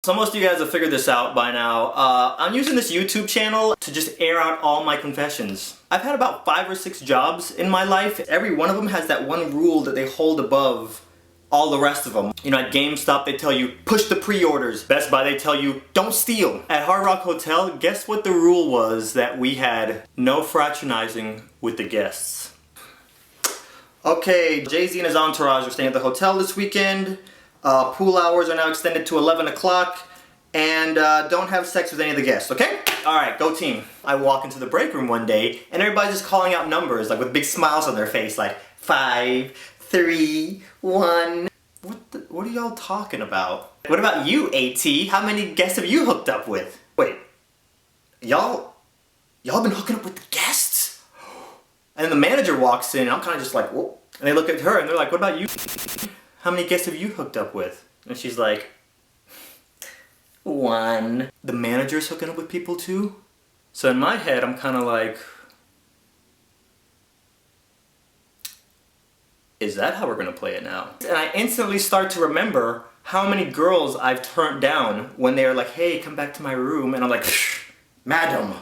So most of you guys have figured this out by now. I'm using this YouTube channel to just air out all my confessions. I've had about 5 or 6 jobs in my life. Every one of them has that one rule that they hold above all the rest of them. You know, at GameStop they tell you, push the pre-orders. Best Buy they tell you, don't steal. At Hard Rock Hotel, guess what the rule was that we had? No fraternizing with the guests. Okay, Jay-Z and his entourage are staying at the hotel this weekend. Pool hours are now extended to 11 o'clock. And don't have sex with any of the guests, okay? Alright, go team. I walk into the break room one day and everybody's just calling out numbers, like with big smiles on their face, like 5, 3, 1. What are y'all talking about? What about you, AT? How many guests have you hooked up with? Wait, y'all been hooking up with the guests? And then the manager walks in and I'm kind of just like, whoa. And they look at her and they're like, what about you? How many guests have you hooked up with? And she's like, 1. The manager's hooking up with people too? So in my head, I'm kind of like, is that how we're gonna play it now? And I instantly start to remember how many girls I've turned down when they're like, hey, come back to my room. And I'm like, madam,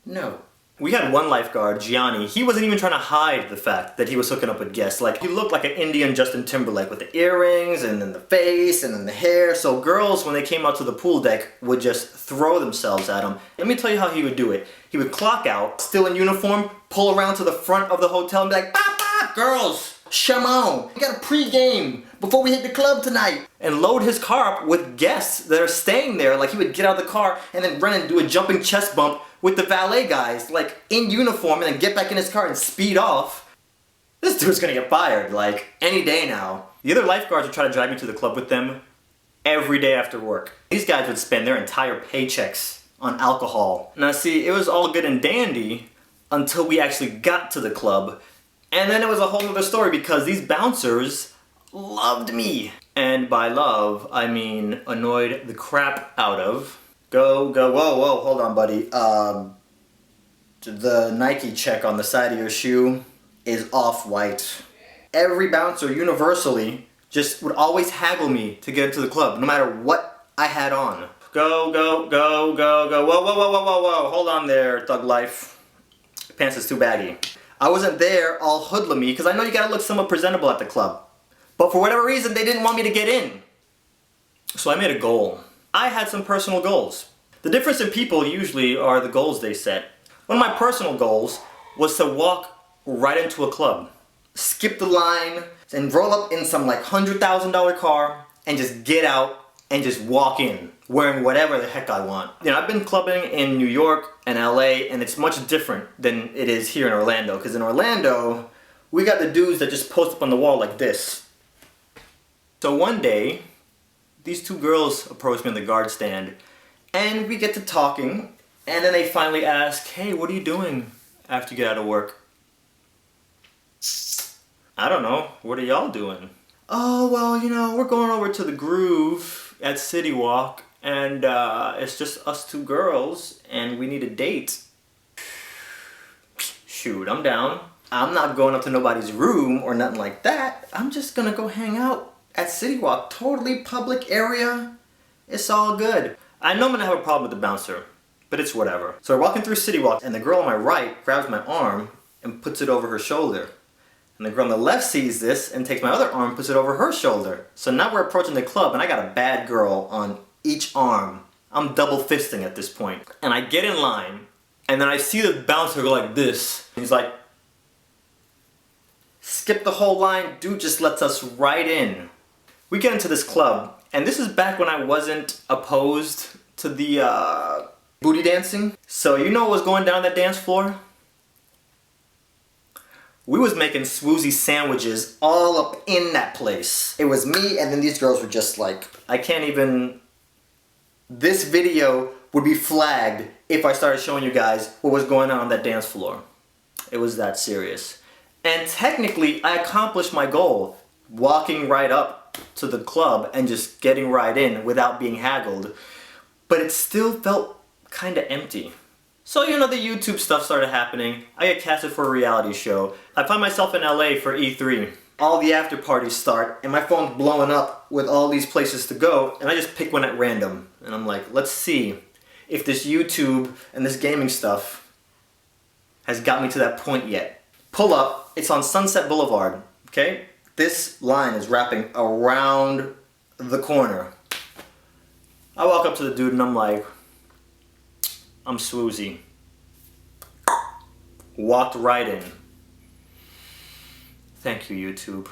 no. We had one lifeguard, Gianni. He wasn't even trying to hide the fact that he was hooking up with guests. Like, he looked like an Indian Justin Timberlake with the earrings and then the face and then the hair. So girls, when they came out to the pool deck, would just throw themselves at him. Let me tell you how he would do it. He would clock out, still in uniform, pull around to the front of the hotel and be like, bop, bop, girls, Shamon, we got a pre-game before we hit the club tonight. And load his car up with guests that are staying there. Like, he would get out of the car and then run and do a jumping chest bump with the valet guys, like, in uniform, and then get back in his car and speed off. This dude's gonna get fired, like, any day now. The other lifeguards would try to drive me to the club with them every day after work. These guys would spend their entire paychecks on alcohol. Now see, it was all good and dandy until we actually got to the club. And then it was a whole other story because these bouncers loved me. And by love, I mean annoyed the crap out of. Whoa, hold on, buddy. The Nike check on the side of your shoe is off-white. Every bouncer, universally, just would always haggle me to get into the club, no matter what I had on. Go. Whoa. Hold on there, thug life. Your pants is too baggy. I wasn't there all hoodlum me, because I know you gotta look somewhat presentable at the club. But for whatever reason, they didn't want me to get in. So I made a goal. I had some personal goals. The difference in people usually are the goals they set. One of my personal goals was to walk right into a club, skip the line, and roll up in some like $100,000 car and just get out and just walk in, wearing whatever the heck I want. You know, I've been clubbing in New York and LA, and it's much different than it is here in Orlando, because in Orlando, we got the dudes that just post up on the wall like this. So one day, these 2 girls approach me on the guard stand, and we get to talking, and then they finally ask, hey, what are you doing after you get out of work? I don't know, what are y'all doing? Oh, well, you know, we're going over to the Groove at City Walk, and it's just us 2 girls, and we need a date. Shoot, I'm down. I'm not going up to nobody's room or nothing like that. I'm just gonna go hang out at City Walk, totally public area. It's all good. I know I'm gonna have a problem with the bouncer, but it's whatever. So we're walking through City Walk, and the girl on my right grabs my arm and puts it over her shoulder. And the girl on the left sees this and takes my other arm and puts it over her shoulder. So now we're approaching the club, and I got a bad girl on each arm. I'm double fisting at this point. And I get in line, and then I see the bouncer go like this. He's like, skip the whole line, dude just lets us right in. We get into this club, and this is back when I wasn't opposed to the booty dancing. So you know what was going down that dance floor? We was making swoozy sandwiches all up in that place. It was me, and then these girls were just like, I can't even... This video would be flagged if I started showing you guys what was going on that dance floor. It was that serious. And technically, I accomplished my goal, walking right up to the club and just getting right in without being haggled. But it still felt kinda empty. So, you know, the YouTube stuff started happening. I get casted for a reality show. I find myself in LA for E3. all the after parties start, and my phone's blowing up with all these places to go, and I just pick one at random. And I'm like, let's see if this YouTube and this gaming stuff has got me to that point yet. Pull up, it's on Sunset Boulevard, okay? This line is wrapping around the corner. I walk up to the dude and I'm like, I'm Swoozy. Walked right in. Thank you, YouTube.